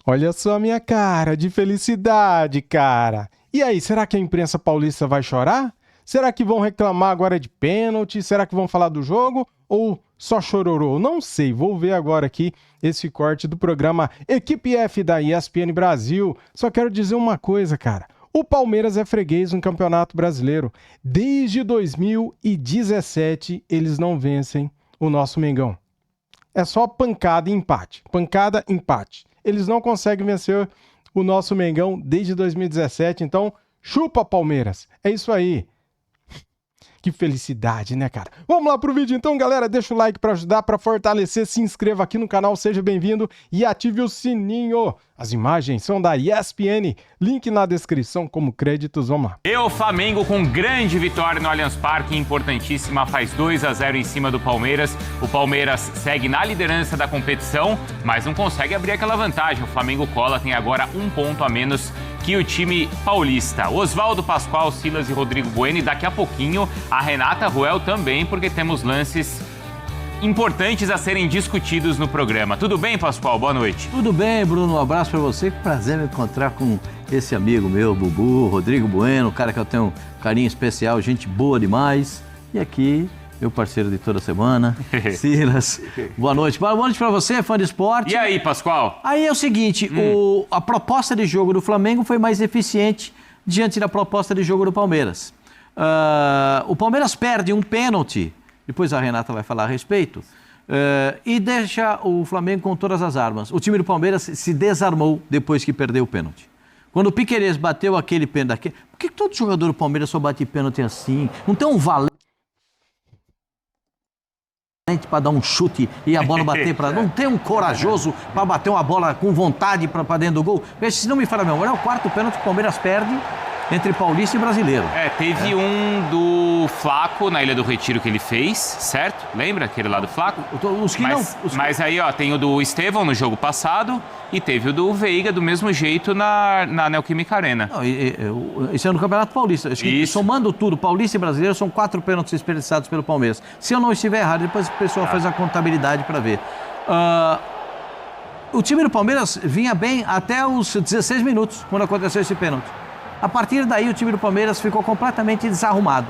Olha só a minha cara de felicidade, cara. E aí, será que a imprensa paulista vai chorar? Será que vão reclamar agora de pênalti? Será que vão falar do jogo? Ou só chororô? Não sei, vou ver agora aqui esse corte do programa Equipe F da ESPN Brasil. Só quero dizer uma coisa, cara. O Palmeiras é freguês no Campeonato Brasileiro. Desde 2017, eles não vencem o nosso Mengão. É só pancada e empate. Pancada, empate. Eles não conseguem vencer o nosso Mengão desde 2017, então chupa Palmeiras. É isso aí. Que felicidade, né, cara? Vamos lá pro vídeo então, galera. Deixa o like pra ajudar, pra fortalecer. Se inscreva aqui no canal, seja bem-vindo e ative o sininho. As imagens são da ESPN. Link na descrição como créditos. Vamos lá. E o Flamengo com grande vitória no Allianz Parque, importantíssima, faz 2-0 em cima do Palmeiras. O Palmeiras segue na liderança da competição, mas não consegue abrir aquela vantagem. O Flamengo cola, tem agora um ponto a menos que o time paulista. Oswaldo, Pascoal, Silas e Rodrigo Bueno. E daqui a pouquinho a Renata Ruel também, porque temos lances importantes a serem discutidos no programa. Tudo bem, Pascoal? Boa noite. Tudo bem, Bruno. Um abraço para você. Que prazer me encontrar com esse amigo meu, Bubu, Rodrigo Bueno, um cara que eu tenho um carinho especial, gente boa demais. E aqui, meu parceiro de toda semana, Silas. Boa noite. Boa noite para você, fã de esporte. E aí, Pascoal? Aí é o seguinte, a proposta de jogo do Flamengo foi mais eficiente diante da proposta de jogo do Palmeiras. O Palmeiras perde um pênalti, depois a Renata vai falar a respeito, e deixa o Flamengo com todas as armas. O time do Palmeiras se desarmou depois que perdeu o pênalti. Quando o Piquerez bateu aquele pênalti, por que todo jogador do Palmeiras só bate pênalti assim? Não tem um valente para dar um chute e a bola bater para... Não tem um corajoso para bater uma bola com vontade para dentro do gol? Se não me fala, meu amor, é o quarto pênalti que o Palmeiras perde entre paulista e brasileiro. Teve um do Flaco na Ilha do Retiro que ele fez, certo? Lembra aquele lá do Flaco? Mas aí, ó, tem o do Estevão no jogo passado e teve o do Veiga do mesmo jeito na Neoquímica Arena. Não, esse é no Campeonato Paulista. Acho que, somando tudo, paulista e brasileiro, são 4 pênaltis desperdiçados pelo Palmeiras. Se eu não estiver errado, depois o pessoal faz a contabilidade para ver. O time do Palmeiras vinha bem até os 16 minutos, quando aconteceu esse pênalti. A partir daí, o time do Palmeiras ficou completamente desarrumado.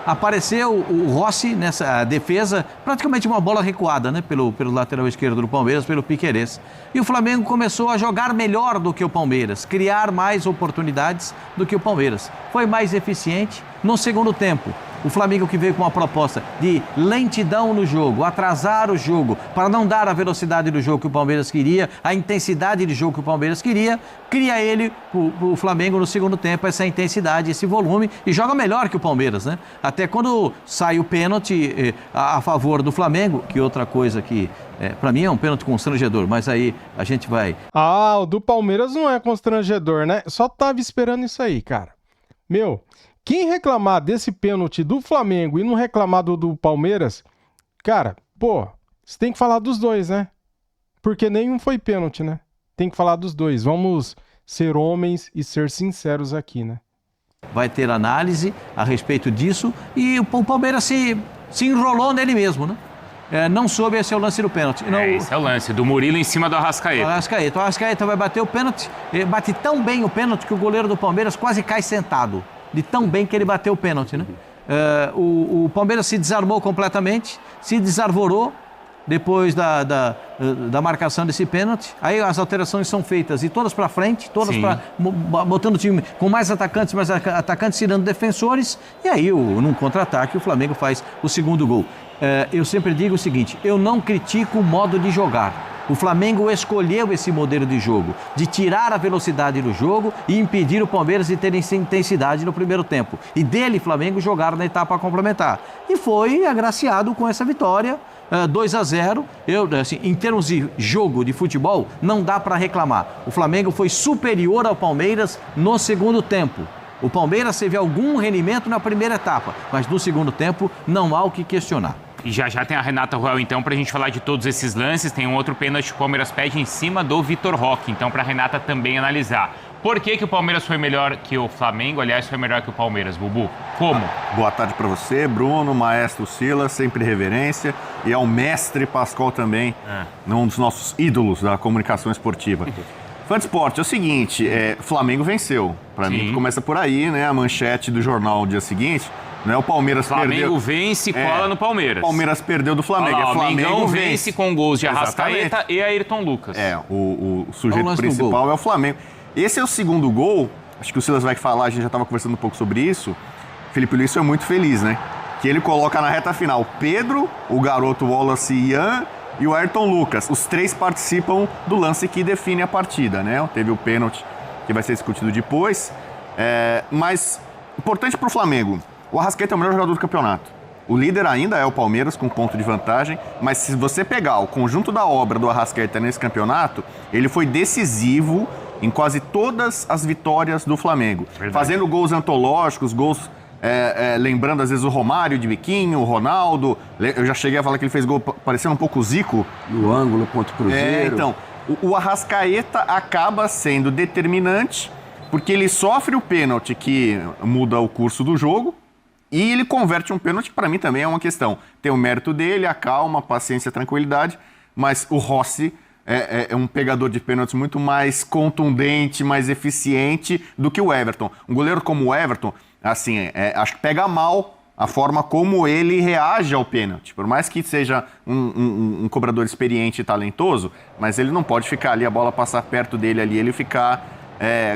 Apareceu o Rossi nessa defesa, praticamente uma bola recuada, né, pelo lateral esquerdo do Palmeiras, pelo Piquerez. E o Flamengo começou a jogar melhor do que o Palmeiras, criar mais oportunidades do que o Palmeiras. Foi mais eficiente no segundo tempo. O Flamengo, que veio com uma proposta de lentidão no jogo, atrasar o jogo, para não dar a velocidade do jogo que o Palmeiras queria, a intensidade de jogo que o Palmeiras queria, cria ele, o Flamengo, no segundo tempo, essa intensidade, esse volume, e joga melhor que o Palmeiras, né? Até quando sai o pênalti a favor do Flamengo, que outra coisa que, para mim, é um pênalti constrangedor, mas aí a gente vai... O do Palmeiras não é constrangedor, né? Só tava esperando isso aí, cara. Meu... Quem reclamar desse pênalti do Flamengo e não reclamar do Palmeiras, cara, você tem que falar dos dois, né? Porque nenhum foi pênalti, né? Tem que falar dos dois. Vamos ser homens e ser sinceros aqui, né? Vai ter análise a respeito disso e o Palmeiras se enrolou nele mesmo, né? Não soube esse é o lance do pênalti. Esse é o lance, do Murilo em cima do Arrascaeta. O Arrascaeta vai bater o pênalti, bate tão bem o pênalti que o goleiro do Palmeiras quase cai sentado. De tão bem que ele bateu o pênalti, né? O Palmeiras se desarmou completamente, se desarvorou depois da marcação desse pênalti. Aí as alterações são feitas e todas para frente, todas botando o time com mais atacantes tirando defensores. E aí, num contra-ataque, o Flamengo faz o segundo gol. Eu sempre digo o seguinte, eu não critico o modo de jogar. O Flamengo escolheu esse modelo de jogo, de tirar a velocidade do jogo e impedir o Palmeiras de ter intensidade no primeiro tempo. E dele, Flamengo, jogar na etapa complementar. E foi agraciado com essa vitória, 2-0. Em termos de jogo de futebol, não dá para reclamar. O Flamengo foi superior ao Palmeiras no segundo tempo. O Palmeiras teve algum rendimento na primeira etapa, mas no segundo tempo não há o que questionar. E já tem a Renata Ruel, então, pra gente falar de todos esses lances. Tem um outro pênalti que o Palmeiras pede em cima do Vitor Roque. Então, pra Renata também analisar. Por que o Palmeiras foi melhor que o Flamengo? Aliás, foi melhor que o Palmeiras, Bubu. Como? Boa tarde pra você, Bruno, maestro Silas, sempre reverência. E ao mestre Pascoal também, um dos nossos ídolos da comunicação esportiva. Fã de esporte, é o seguinte, Flamengo venceu. Pra mim, começa por aí, né? A manchete do jornal no dia seguinte. Não é o Palmeiras Flamengo perdeu. vence e cola no Palmeiras. Palmeiras perdeu do Flamengo. Olha lá, Flamengo o Mengão vence com gols de Arrascaeta e Ayrton Lucas. O sujeito principal é o Flamengo. Esse é o segundo gol. Acho que o Silas vai falar, a gente já estava conversando um pouco sobre isso. Felipe Luiz foi muito feliz, né? Que ele coloca na reta final Pedro, o garoto Wallace Ian e o Ayrton Lucas. Os três participam do lance que define a partida, né? Teve o pênalti que vai ser discutido depois. Mas, importante para o Flamengo, o Arrascaeta é o melhor jogador do campeonato. O líder ainda é o Palmeiras, com ponto de vantagem, mas se você pegar o conjunto da obra do Arrascaeta nesse campeonato, ele foi decisivo em quase todas as vitórias do Flamengo. Verdade. Fazendo gols antológicos, gols... lembrando às vezes o Romário de biquinho, o Ronaldo. Eu já cheguei a falar que ele fez gol parecendo um pouco o Zico. No ângulo contra o Cruzeiro. Então, o Arrascaeta acaba sendo determinante porque ele sofre o pênalti que muda o curso do jogo e ele converte um pênalti, que para mim também é uma questão. Tem o mérito dele, a calma, a paciência, a tranquilidade, mas o Rossi é um pegador de pênaltis muito mais contundente, mais eficiente do que o Everton. Um goleiro como o Everton, assim, acho que pega mal a forma como ele reage ao pênalti. Por mais que seja um cobrador experiente e talentoso, mas ele não pode ficar ali, a bola passar perto dele ali, ele ficar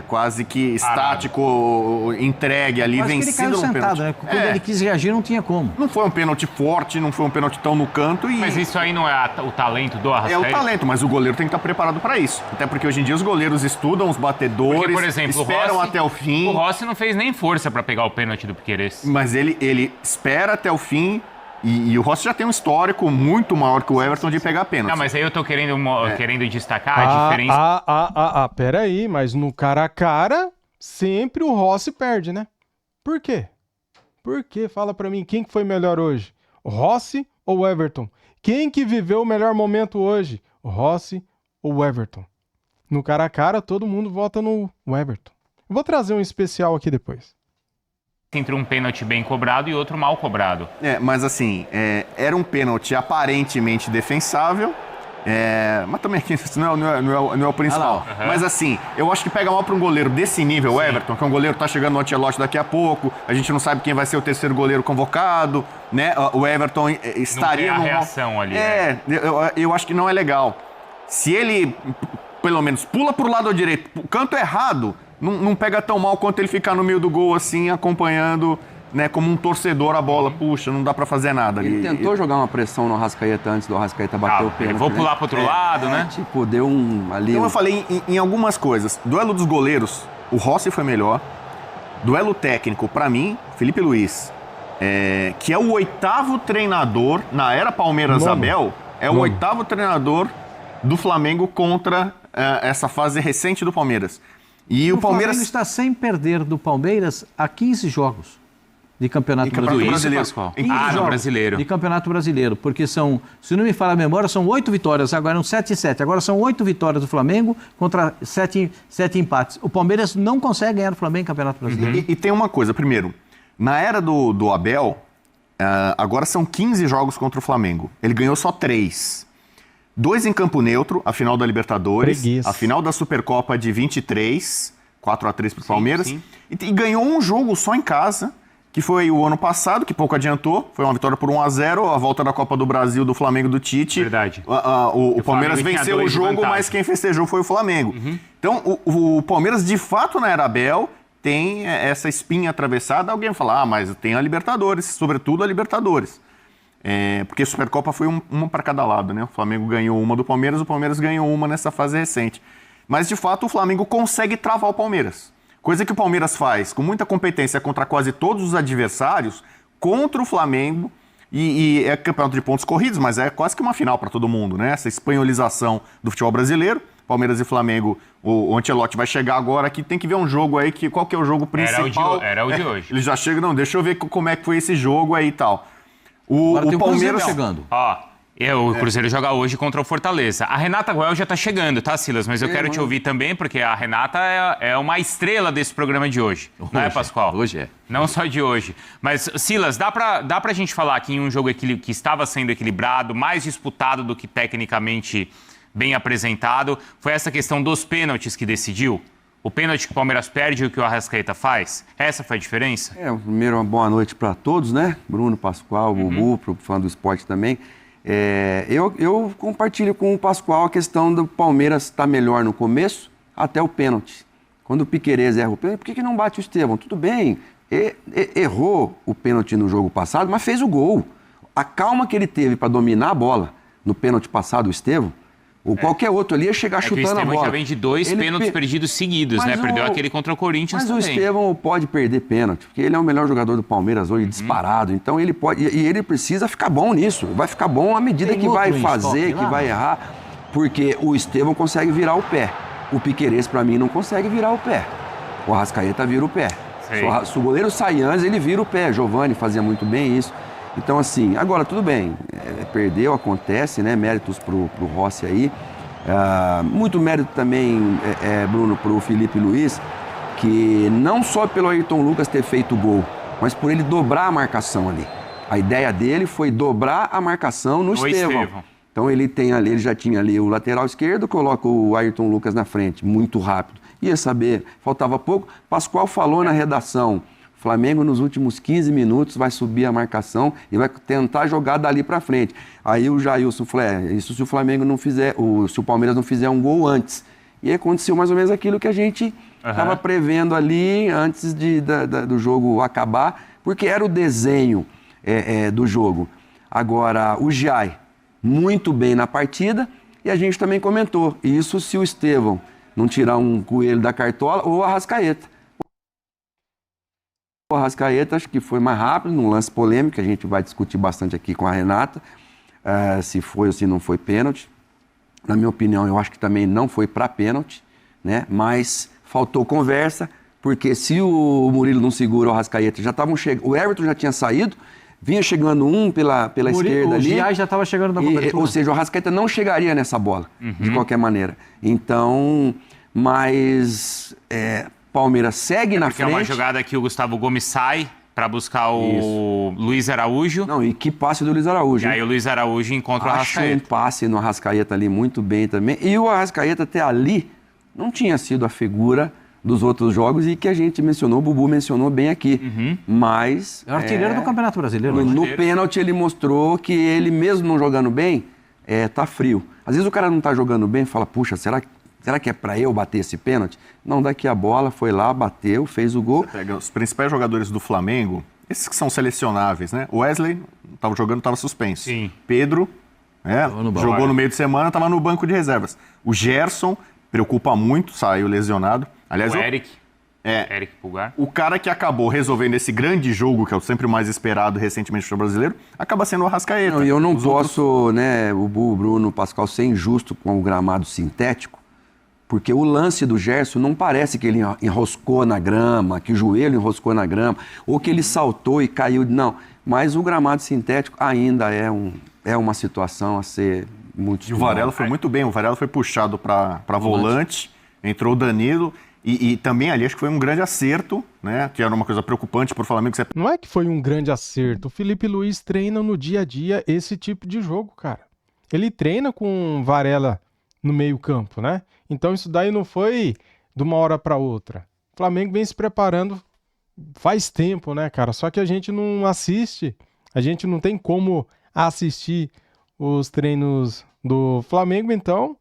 quase que estático, entregue ali, quase vencido que ele caiu no sentado, pênalti. né? Quando ele quis reagir, não tinha como. Não foi um pênalti forte, não foi um pênalti tão no canto. Mas isso aí não é o talento do Arrascaeta? É o talento, mas o goleiro tem que estar preparado para isso. Até porque hoje em dia os goleiros estudam os batedores, porque, por exemplo, esperam Rossi, até o fim. O Rossi não fez nem força para pegar o pênalti do Piquerez. Mas ele espera até o fim. E o Rossi já tem um histórico muito maior que o Everton de pegar pênalti. Não, mas aí eu tô querendo destacar a diferença. Peraí, mas no cara a cara, sempre o Rossi perde, né? Por quê? Por quê? Fala pra mim, quem que foi melhor hoje? O Rossi ou o Everton? Quem que viveu o melhor momento hoje? O Rossi ou o Everton? No cara a cara, todo mundo vota no Everton. Eu vou trazer um especial aqui depois. Entre um pênalti bem cobrado e outro mal cobrado. Mas assim, era um pênalti aparentemente defensável, mas também aqui isso não é o principal. Mas assim, eu acho que pega mal para um goleiro desse nível, o Everton, que é um goleiro que tá chegando no Ancelotti daqui a pouco, a gente não sabe quem vai ser o terceiro goleiro convocado, né? O Everton estaria... Não tem a reação ali, né? Eu acho que não é legal. Se ele, pelo menos, pula pro lado direito, o canto errado... Não pega tão mal quanto ele ficar no meio do gol, assim, acompanhando, né, como um torcedor a bola. Puxa, não dá pra fazer nada. Ele tentou jogar uma pressão no Arrascaeta antes do Arrascaeta bater o pênalti. Vou pular pro outro lado, né? Tipo, deu um ali... Então eu falei em algumas coisas. Duelo dos goleiros, o Rossi foi melhor. Duelo técnico, pra mim, Felipe Luiz, que é o 8º treinador, na era Palmeiras-Abel, o 8º treinador do Flamengo contra essa fase recente do Palmeiras. E o Palmeiras está sem perder do Palmeiras há 15 jogos de Campeonato Brasileiro. No Brasileiro. De Campeonato Brasileiro, porque são, se não me falha a memória, são 8 vitórias, agora eram 7-7. Agora são 8 vitórias do Flamengo contra 7 empates. O Palmeiras não consegue ganhar o Flamengo em Campeonato Brasileiro. E tem uma coisa, primeiro, na era do Abel, agora são 15 jogos contra o Flamengo. Ele ganhou só 3. 2 em campo neutro, a final da Libertadores, a final da Supercopa de 23, 4-3 pro Palmeiras, sim. E ganhou um jogo só em casa, que foi o ano passado, que pouco adiantou, foi uma vitória por 1-0, a volta da Copa do Brasil do Flamengo do Tite. Verdade. O Palmeiras venceu o jogo, mas quem festejou foi o Flamengo. Então, o Palmeiras, de fato, na era Abel, tem essa espinha atravessada. Alguém fala, mas tem a Libertadores, sobretudo a Libertadores. Porque a Supercopa foi uma para cada lado, né? O Flamengo ganhou uma do Palmeiras, o Palmeiras ganhou uma nessa fase recente. Mas, de fato, o Flamengo consegue travar o Palmeiras. Coisa que o Palmeiras faz com muita competência contra quase todos os adversários, contra o Flamengo, e é campeonato de pontos corridos, mas é quase que uma final para todo mundo, né? Essa espanholização do futebol brasileiro. Palmeiras e Flamengo, o Ancelotti vai chegar agora aqui, tem que ver um jogo aí, qual que é o jogo principal. Era o de hoje. Ele já chega, deixa eu ver como é que foi esse jogo aí e tal. Agora tem o Palmeiras chegando. O Cruzeiro joga hoje contra o Fortaleza. A Renata Guel já tá chegando, tá, Silas? Mas eu quero te ouvir também, porque a Renata é uma estrela desse programa de hoje. Não é, Pascoal? Hoje é. Não só de hoje. Mas, Silas, dá pra gente falar aqui em um jogo que estava sendo equilibrado, mais disputado do que tecnicamente bem apresentado. Foi essa questão dos pênaltis que decidiu? O pênalti que o Palmeiras perde e o que o Arrascaeta faz? Essa foi a diferença? Primeiro, uma boa noite para todos, né? Bruno, Pascoal, Bubu, pro fã do esporte também. Eu compartilho com o Pascoal a questão do Palmeiras estar melhor no começo até o pênalti. Quando o Piquerez erra o pênalti, por que não bate o Estevão? Tudo bem, errou o pênalti no jogo passado, mas fez o gol. A calma que ele teve para dominar a bola no pênalti passado, o Estevão, ou qualquer outro ali ia chegar chutando a bola. O Estevão já vem de 2 pênaltis perdidos seguidos, né? Perdeu aquele contra o Corinthians também. Mas o Estevão pode perder pênalti, porque ele é o melhor jogador do Palmeiras hoje, disparado. Então ele pode, e ele precisa ficar bom nisso. Vai ficar bom à medida que vai fazer, que vai errar, porque o Estevão consegue virar o pé. O Piquerez, para mim, não consegue virar o pé. O Arrascaeta vira o pé. Se o goleiro sai antes, ele vira o pé. Giovani fazia muito bem isso. Então, assim, agora tudo bem, perdeu, acontece, né? Méritos pro Rossi aí. Muito mérito também, Bruno, pro Felipe Luiz, que não só pelo Ayrton Lucas ter feito o gol, mas por ele dobrar a marcação ali. A ideia dele foi dobrar a marcação no Estevão. Então ele já tinha ali o lateral esquerdo, coloca o Ayrton Lucas na frente, muito rápido. Ia saber, faltava pouco. Pascoal falou na redação, Flamengo nos últimos 15 minutos vai subir a marcação e vai tentar jogar dali para frente. Aí o Jailson falou, isso se o Flamengo não fizer, se o Palmeiras não fizer um gol antes. E aí aconteceu mais ou menos aquilo que a gente estava prevendo ali antes do jogo acabar, porque era o desenho do jogo. Agora, o Giai, muito bem na partida, e a gente também comentou, isso se o Estevão não tirar um coelho da cartola ou a Arrascaeta. O Arrascaeta acho que foi mais rápido, num lance polêmico, que a gente vai discutir bastante aqui com a Renata, se foi ou se não foi pênalti. Na minha opinião, eu acho que também não foi para pênalti, né? Mas faltou conversa, porque se o Murilo não segura o Arrascaeta, já estavam chegando, o Everton já tinha saído, vinha chegando pela esquerda ali. O Giai já estava chegando na cobertura. Ou seja, o Arrascaeta não chegaria nessa bola, de qualquer maneira. Então, mas Palmeiras segue na frente. É uma jogada que o Gustavo Gomes sai para buscar o Luiz Araújo. Não, e que passe do Luiz Araújo. E aí o Luiz Araújo encontra o Arrascaeta. Achou um passe no Arrascaeta ali muito bem também. E o Arrascaeta até ali não tinha sido a figura dos outros jogos e que a gente mencionou, o Bubu mencionou bem aqui. Mas... É o artilheiro do Campeonato Brasileiro. No pênalti ele mostrou que ele, mesmo não jogando bem, tá frio. Às vezes o cara não tá jogando bem e fala, puxa, será que é para eu bater esse pênalti? Não, daqui a bola, foi lá, bateu, fez o gol. Você pega os principais jogadores do Flamengo, esses que são selecionáveis, né? O Wesley estava jogando, estava suspenso. Sim. Pedro, jogou no meio de semana, estava no banco de reservas. O Gerson preocupa muito, saiu lesionado. Aliás, o Eric. Eric Pulgar. O cara que acabou resolvendo esse grande jogo, que é o sempre mais esperado recentemente no futebol brasileiro, acaba sendo o Arrascaeta. E eu não posso, né, o Bruno, o Pascoal, ser injusto com o gramado sintético, porque o lance do Gerson não parece que ele enroscou na grama, que o joelho enroscou na grama, ou que ele saltou e caiu. Não, mas o gramado sintético ainda é uma situação a ser muito estudada. E o Varela foi muito bem, o Varela foi puxado para volante, entrou o Danilo, e também ali acho que foi um grande acerto, né? Que era uma coisa preocupante para o Flamengo. Não é que foi um grande acerto, o Felipe Luiz treina no dia a dia esse tipo de jogo, cara. Ele treina com Varela no meio campo, né? Então isso daí não foi de uma hora para outra. O Flamengo vem se preparando faz tempo, né, cara? Só que a gente não assiste, a gente não tem como assistir os treinos do Flamengo, então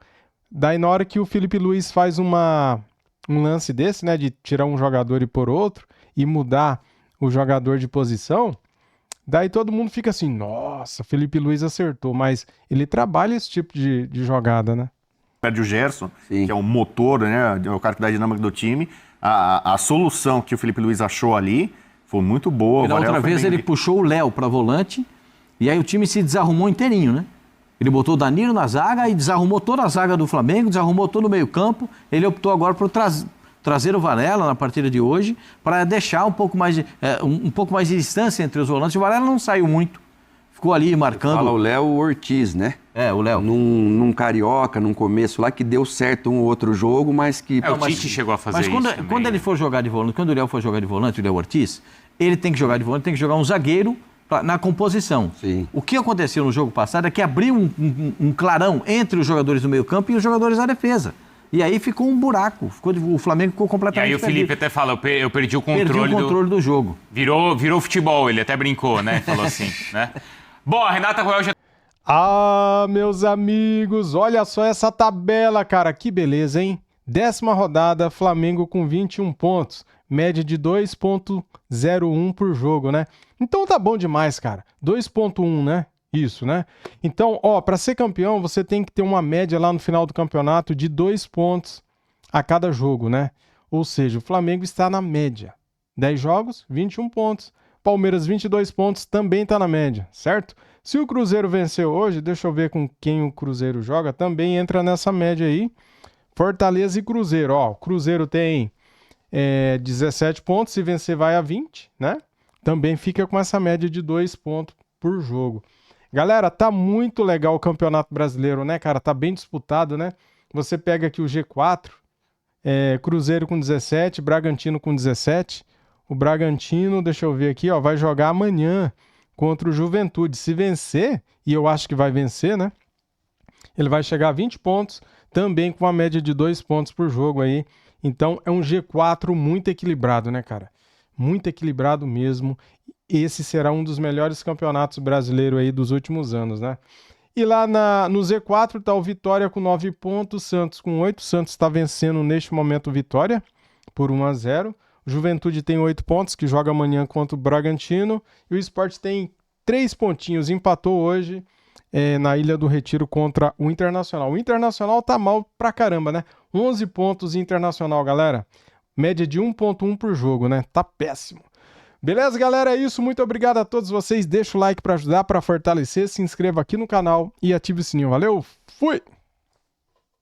daí na hora que o Felipe Luiz faz um lance desse, né, de tirar um jogador e pôr outro e mudar o jogador de posição, daí todo mundo fica assim, nossa, Felipe Luiz acertou, mas ele trabalha esse tipo de jogada, né? Perde o Gerson, que é o motor, né, é o cara que dá a dinâmica do time. A solução que o Felipe Luiz achou ali foi muito boa. E da outra vez ele puxou o Léo para volante e aí o time se desarrumou inteirinho, né? Ele botou o Danilo na zaga e desarrumou toda a zaga do Flamengo, desarrumou todo o meio campo. Ele optou agora por trazer o Varela na partida de hoje para deixar um pouco mais de distância entre os volantes. O Varela não saiu muito, ficou ali marcando. Fala o Léo Ortiz, né? O Léo. Num Carioca, num começo lá, que deu certo um ou outro jogo, mas que... o Tite chegou a fazer isso também. Quando ele for jogar de volante, quando o Léo for jogar de volante, o Léo Ortiz, ele tem que jogar de volante, tem que jogar um zagueiro na composição. Sim. O que aconteceu no jogo passado é que abriu um clarão entre os jogadores do meio campo e os jogadores da defesa. E aí ficou um buraco, o Flamengo ficou completamente perdido. E aí o Felipe até fala, eu perdi o controle, do jogo. Virou futebol, ele até brincou, né? Falou assim, né? Bom, a Renata Royal já... Ah, meus amigos, olha só essa tabela, cara, que beleza, hein? 10ª rodada, Flamengo com 21 pontos, média de 2.01 por jogo, né? Então tá bom demais, cara, 2.1, né? Isso, né? Então, ó, para ser campeão, você tem que ter uma média lá no final do campeonato de 2 pontos a cada jogo, né? Ou seja, o Flamengo está na média. 10 jogos, 21 pontos. Palmeiras, 22 pontos, também está na média, certo? Se o Cruzeiro venceu hoje, deixa eu ver com quem o Cruzeiro joga, também entra nessa média aí. Fortaleza e Cruzeiro, ó, o Cruzeiro tem 17 pontos, se vencer vai a 20, né? Também fica com essa média de 2 pontos por jogo. Galera, tá muito legal o Campeonato Brasileiro, né, cara? Tá bem disputado, né? Você pega aqui o G4, Cruzeiro com 17, Bragantino com 17. O Bragantino, deixa eu ver aqui, ó, vai jogar amanhã contra o Juventude. Se vencer, e eu acho que vai vencer, né? Ele vai chegar a 20 pontos, também com uma média de 2 pontos por jogo aí. Então é um G4 muito equilibrado, né, cara? Muito equilibrado mesmo. Esse será um dos melhores campeonatos brasileiros aí dos últimos anos, né? E lá no Z4 tá o Vitória com 9 pontos, Santos com 8. Santos está vencendo neste momento o Vitória por 1-0. O Juventude tem 8 pontos, que joga amanhã contra o Bragantino. E o Sport tem 3 pontinhos, empatou hoje na Ilha do Retiro contra o Internacional. O Internacional tá mal pra caramba, né? 11 pontos Internacional, galera. Média de 1.1 por jogo, né? Tá péssimo. Beleza, galera? É isso. Muito obrigado a todos vocês. Deixa o like para ajudar, para fortalecer. Se inscreva aqui no canal e ative o sininho. Valeu? Fui!